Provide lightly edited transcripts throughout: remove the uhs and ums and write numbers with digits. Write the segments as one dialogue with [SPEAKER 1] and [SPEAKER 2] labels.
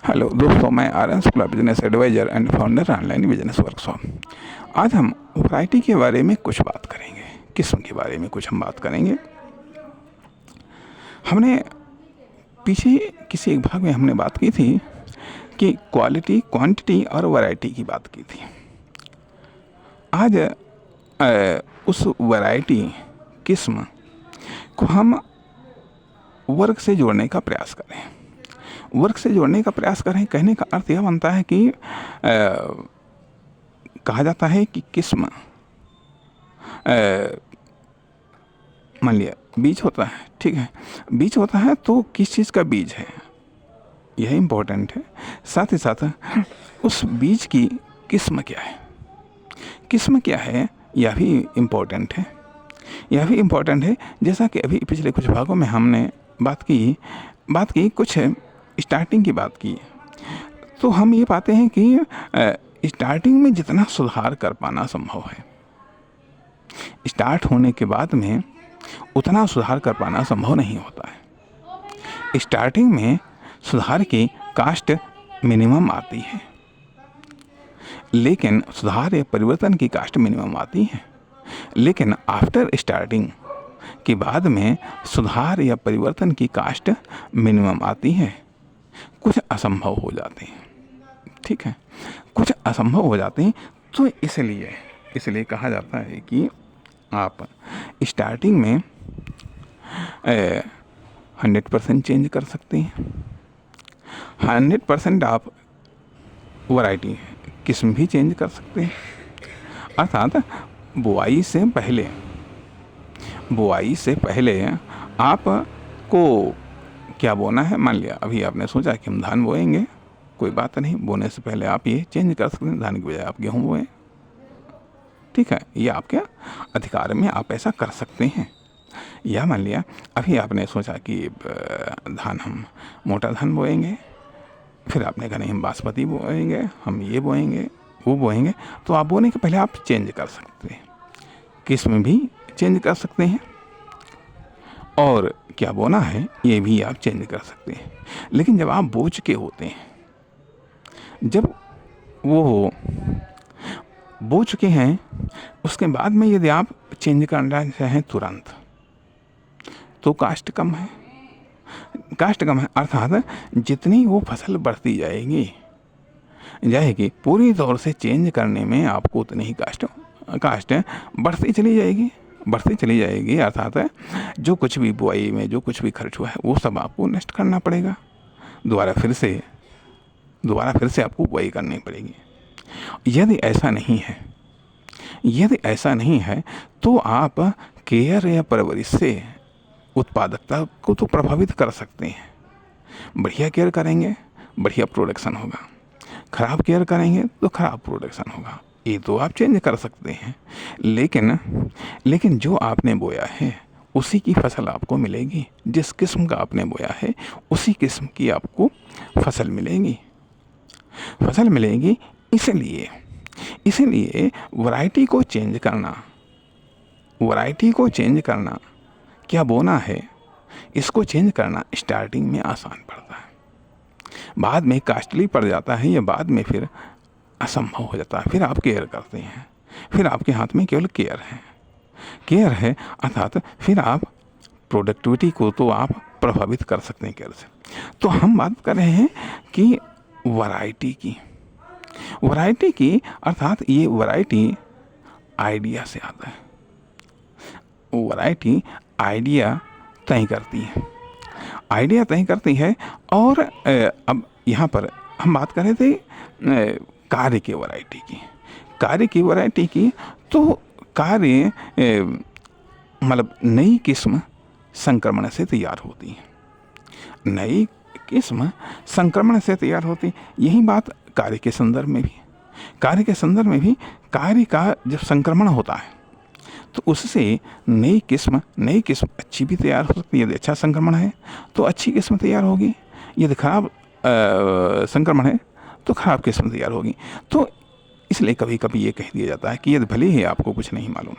[SPEAKER 1] Hello दोस्तों, मैं Aryan Shukla, business adviser and founder online business workshop. आज हम वैरायटी के बारे में कुछ बात करेंगे, किस्म के बारे में कुछ हम बात करेंगे। हमने पीछे किसी एक भाग में हमने बात की थी कि क्वालिटी, क्वांटिटी और वैरायटी की बात की थी। आज उस वैरायटी, किस्म को हम वर्क से जोड़ने का प्रयास करें। वर्क से जोड़ने का प्रयास करें, कहने का अर्थ यह बनता है कि कहा जाता है कि किस्म, मान लिया बीज होता है, ठीक है, बीज होता है तो किस चीज़ का बीज है यह इम्पोर्टेंट है। साथ ही साथ उस बीज की किस्म क्या है, किस्म क्या है यह भी इम्पोर्टेंट है, यह भी इम्पोर्टेंट है। जैसा कि अभी पिछले कुछ भागों में हमने बात की कुछ स्टार्टिंग की बात की, तो हम ये पाते हैं कि स्टार्टिंग में जितना सुधार कर पाना संभव है, स्टार्ट होने के बाद में उतना सुधार कर पाना संभव नहीं होता है। स्टार्टिंग में सुधार की कास्ट मिनिमम आती है, लेकिन सुधार या परिवर्तन की कास्ट मिनिमम आती है, लेकिन आफ्टर स्टार्टिंग के बाद में सुधार या परिवर्तन की कास्ट मिनिमम आती है। कुछ असंभव हो जाते हैं, ठीक है, कुछ असंभव हो जाते हैं। तो इसलिए कहा जाता है कि आप स्टार्टिंग में 100% चेंज कर सकते हैं। 100% आप वैरायटी, किस्म भी चेंज कर सकते हैं। अर्थात बुआई से पहले आपको क्या बोना है। मान लिया अभी आपने सोचा कि हम धान बोएंगे, कोई बात नहीं, बोने से पहले आप ये चेंज कर सकते हैं, धान की बजाय आप गेहूँ बोएं, ठीक है, ये आपके अधिकार में, आप ऐसा कर सकते हैं। या मान लिया अभी आपने सोचा कि धान हम मोटा धान बोएंगे, फिर आपने कहा नहीं हम बासमती बोएंगे, हम ये बोएंगे, वो बोएंगे, तो आप बोने के पहले आप चेंज कर सकते हैं, किस्म भी चेंज कर सकते हैं और क्या बोना है ये भी आप चेंज कर सकते हैं। लेकिन जब आप बो चुके होते हैं, जब वो बो चुके हैं, उसके बाद में यदि आप चेंज करना चाहें तुरंत, तो कास्ट कम है। अर्थात जितनी वो फसल बढ़ती जाएगी पूरी तौर से चेंज करने में आपको उतनी ही कास्ट बढ़ती चली जाएगी। अर्थात जो कुछ भी बुआई में जो कुछ भी खर्च हुआ है वो सब आपको नष्ट करना पड़ेगा, दोबारा फिर से आपको बुआई करनी पड़ेगी। यदि ऐसा नहीं है तो आप केयर या परवरिश से उत्पादकता को तो प्रभावित कर सकते हैं। बढ़िया केयर करेंगे, बढ़िया प्रोडक्शन होगा, खराब केयर करेंगे तो खराब प्रोडक्शन होगा। ये तो आप चेंज कर सकते हैं, लेकिन जो आपने बोया है उसी की फसल आपको मिलेगी। जिस किस्म का आपने बोया है उसी किस्म की आपको फसल मिलेगी। इसलिए वैरायटी को चेंज करना, क्या बोना है इसको चेंज करना स्टार्टिंग में आसान पड़ता है, बाद में कास्टली पड़ जाता है, या बाद में फिर असंभव हो जाता है। फिर आप केयर करते हैं, फिर आपके हाथ में केवल केयर है, अर्थात फिर आप प्रोडक्टिविटी को तो आप प्रभावित कर सकते हैं केयर से। तो हम बात कर रहे हैं कि वैरायटी की, अर्थात ये वैरायटी आइडिया से आता है। वैरायटी आइडिया तय करती है। और अब यहाँ पर हम बात कर रहे थे कार्य की वैरायटी की। तो कार्य मतलब नई किस्म संक्रमण से तैयार होती है। यही बात कार्य के संदर्भ में भी कार्य का जब संक्रमण होता है तो उससे नई किस्म अच्छी भी तैयार हो सकती है। यदि अच्छा संक्रमण है तो अच्छी किस्म तैयार होगी, यदि खराब संक्रमण है तो खराब किस्म तैयार होगी। तो इसलिए कभी कभी ये कह दिया जाता है कि यदि भले ही आपको कुछ नहीं मालूम,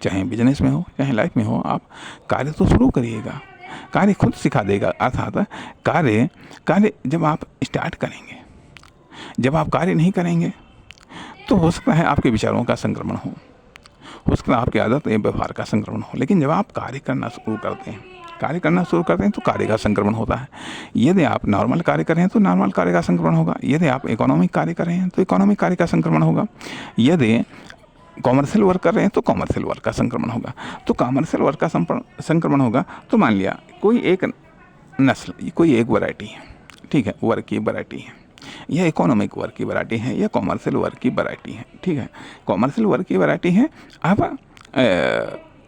[SPEAKER 1] चाहे बिजनेस में हो चाहे लाइफ में हो, आप कार्य तो शुरू करिएगा। कार्य खुद सिखा देगा। अर्थात कार्य कार्य जब आप स्टार्ट करेंगे, जब आप कार्य नहीं करेंगे तो हो सकता है आपके विचारों का संक्रमण हो सकता है आपकी आदत या व्यवहार का संक्रमण हो। लेकिन जब आप कार्य करना शुरू करते हैं तो कार्य का संक्रमण होता है। यदि आप नॉर्मल कार्य कर रहे हैं तो नॉर्मल कार्य का संक्रमण होगा। यदि आप इकोनॉमिक कार्य कर रहे हैं तो इकोनॉमिक कार्य का संक्रमण होगा। यदि कॉमर्शियल वर्क कर रहे हैं तो कॉमर्शियल वर्क का संक्रमण होगा। तो कॉमर्शियल वर्क का संक्रमण होगा तो मान लिया कोई एक नस्ल, कोई एक वैरायटी है, ठीक है, वर्क की वैरायटी है, या इकोनॉमिक वर्क की वैरायटी है, या कॉमर्शियल वर्क की वैरायटी है, ठीक है, कॉमर्शियल वर्क की वैरायटी है। अब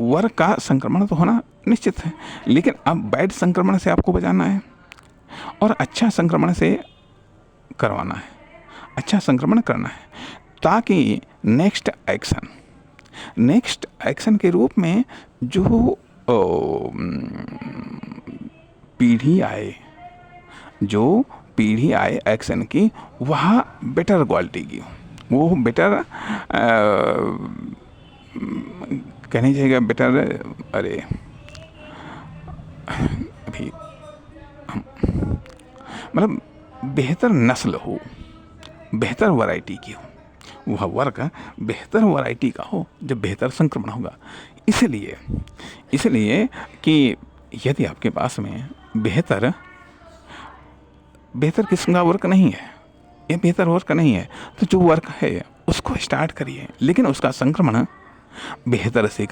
[SPEAKER 1] वर्क का संक्रमण तो होना निश्चित है, लेकिन अब बैड संक्रमण से आपको बचाना है और अच्छा संक्रमण से करवाना है, अच्छा संक्रमण करना है, ताकि नेक्स्ट एक्शन के रूप में जो पीढ़ी आए एक्शन की, वह बेटर क्वालिटी की हो, वो बेटर कहनी चाहिए बेटर, अरे अभी मतलब बेहतर नस्ल हो, बेहतर वैरायटी की हो, वह वर्क बेहतर वैरायटी का हो, जब बेहतर संक्रमण होगा। इसलिए कि यदि आपके पास में बेहतर किस्म का वर्क नहीं है या बेहतर वर्क नहीं है, तो जो वर्क है उसको स्टार्ट करिए, लेकिन उसका संक्रमण बेहतर से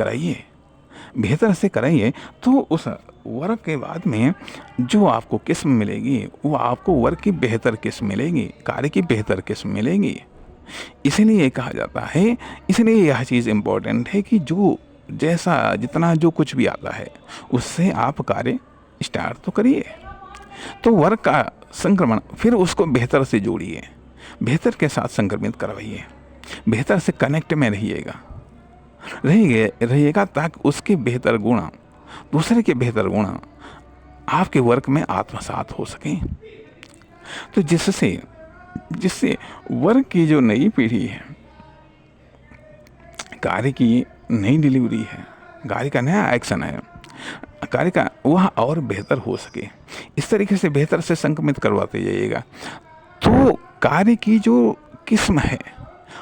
[SPEAKER 1] कराइए। तो उस वर्क के बाद में जो आपको किस्म मिलेगी वो आपको वर्क की बेहतर किस्म मिलेगी, कार्य की बेहतर किस्म मिलेगी। इसलिए कहा जाता है, इसलिए यह चीज़ इम्पोर्टेंट है कि जितना जो कुछ भी आता है उससे आप कार्य स्टार्ट तो करिए। तो वर्क का संक्रमण फिर उसको बेहतर से जोड़िए, बेहतर के साथ संक्रमित करवाइए, बेहतर से कनेक्ट में रहिएगा ताकि उसके बेहतर गुण, दूसरे के बेहतर गुण आपके वर्क में आत्मसात हो सकें। तो जिससे वर्क की जो नई पीढ़ी है, कार्य की नई डिलीवरी है, कार्य का नया एक्शन है, कार्य का वह और बेहतर हो सके, इस तरीके से बेहतर से संक्रमित करवाते जाइएगा। तो कार्य की जो किस्म है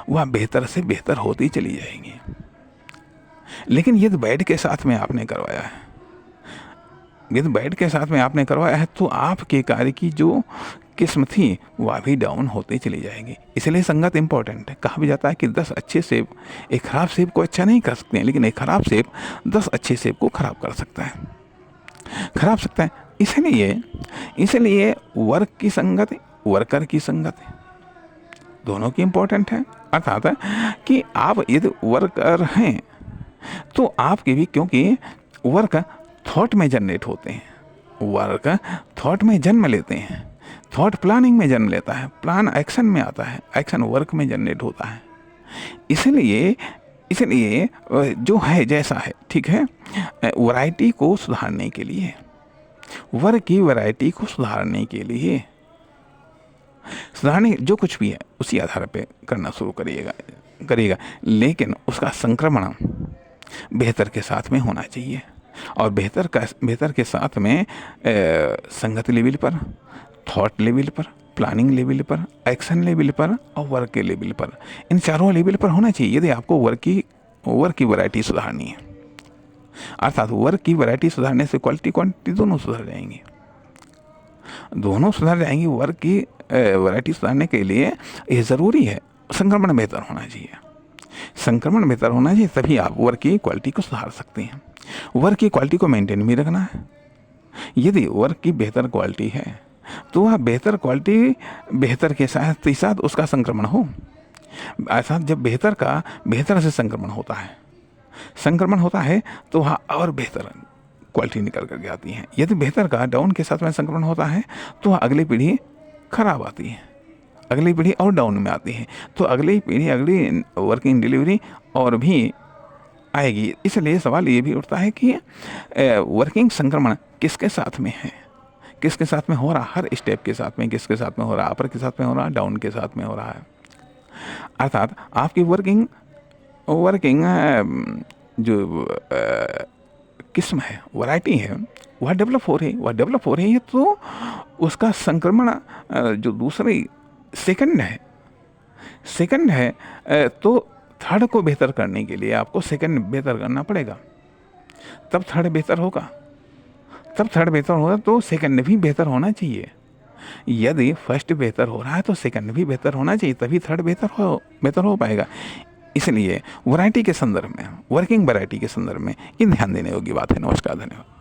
[SPEAKER 1] वह बेहतर से बेहतर होती चली जाएंगी। लेकिन यदि बैड के साथ में आपने करवाया है, तो आपके कार्य की जो किस्म थी वह भी डाउन होती चली जाएगी। इसलिए संगत इंपॉर्टेंट है। कहा भी जाता है कि 10 अच्छे सेब एक खराब सेब को अच्छा नहीं कर सकते हैं, लेकिन एक खराब सेब 10 अच्छे सेब को खराब कर सकता है। इसलिए वर्क की संगति, वर्कर की संगति दोनों की इंपॉर्टेंट है। अर्थात कि आप यदि वर्कर हैं तो आपके भी, क्योंकि वर्क थॉट में जनरेट होते हैं, वर्क थॉट में जन्म लेते हैं, थॉट प्लानिंग में जन्म लेता है, प्लान एक्शन में आता है, एक्शन वर्क में जनरेट होता है। इसलिए जो है जैसा है, ठीक है, वैरायटी को सुधारने के लिए, वर्क की वैरायटी को सुधारने के लिए जो कुछ भी है उसी आधार पे करना शुरू करिएगा, लेकिन उसका संक्रमण बेहतर के साथ में होना चाहिए। और बेहतर के साथ में संगत लेवल पर, थॉट लेवल पर, प्लानिंग लेवल पर, एक्शन लेवल पर और वर्क के लेवल पर, इन चारों लेवल पर होना चाहिए यदि आपको वर्क की वैरायटी सुधारनी है। अर्थात वर्क की वैरायटी सुधारने से क्वांटिटी दोनों सुधर जाएंगी। वर्क की वैरायटी सुधारने के लिए ये ज़रूरी है संक्रमण बेहतर होना चाहिए, तभी आप वर्क की क्वालिटी को सुधार सकते हैं। वर्क की क्वालिटी को मेंटेन भी रखना है। यदि वर्क की बेहतर क्वालिटी है तो वह बेहतर क्वालिटी बेहतर के साथ उसका संक्रमण हो। अर्थात जब बेहतर से संक्रमण होता है तो वह और बेहतर क्वालिटी निकल करके आती है। यदि बेहतर का डाउन के साथ में संक्रमण होता है तो वह अगली पीढ़ी खराब आती है, अगली पीढ़ी और डाउन में आती है, तो अगली वर्किंग डिलीवरी और भी आएगी। इसलिए सवाल ये भी उठता है कि वर्किंग संक्रमण किसके साथ में है, किसके साथ में हो रहा, हर स्टेप के साथ में किसके साथ में हो रहा, अपर के साथ में हो रहा, डाउन के साथ में हो रहा है। अर्थात आपकी वर्किंग जो किस्म है, वैरायटी है, वह डेवलप हो रही है तो उसका संक्रमण जो दूसरी सेकंड है तो थर्ड को बेहतर करने के लिए आपको सेकंड बेहतर करना पड़ेगा, तब थर्ड बेहतर होगा, तो सेकंड भी बेहतर होना चाहिए। यदि फर्स्ट बेहतर हो रहा है तो सेकंड भी बेहतर होना चाहिए, तभी थर्ड बेहतर हो पाएगा। इसलिए वैरायटी के संदर्भ में, वर्किंग वैरायटी के संदर्भ में ये ध्यान देने योग्य बात है। नमस्कार, धन्यवाद।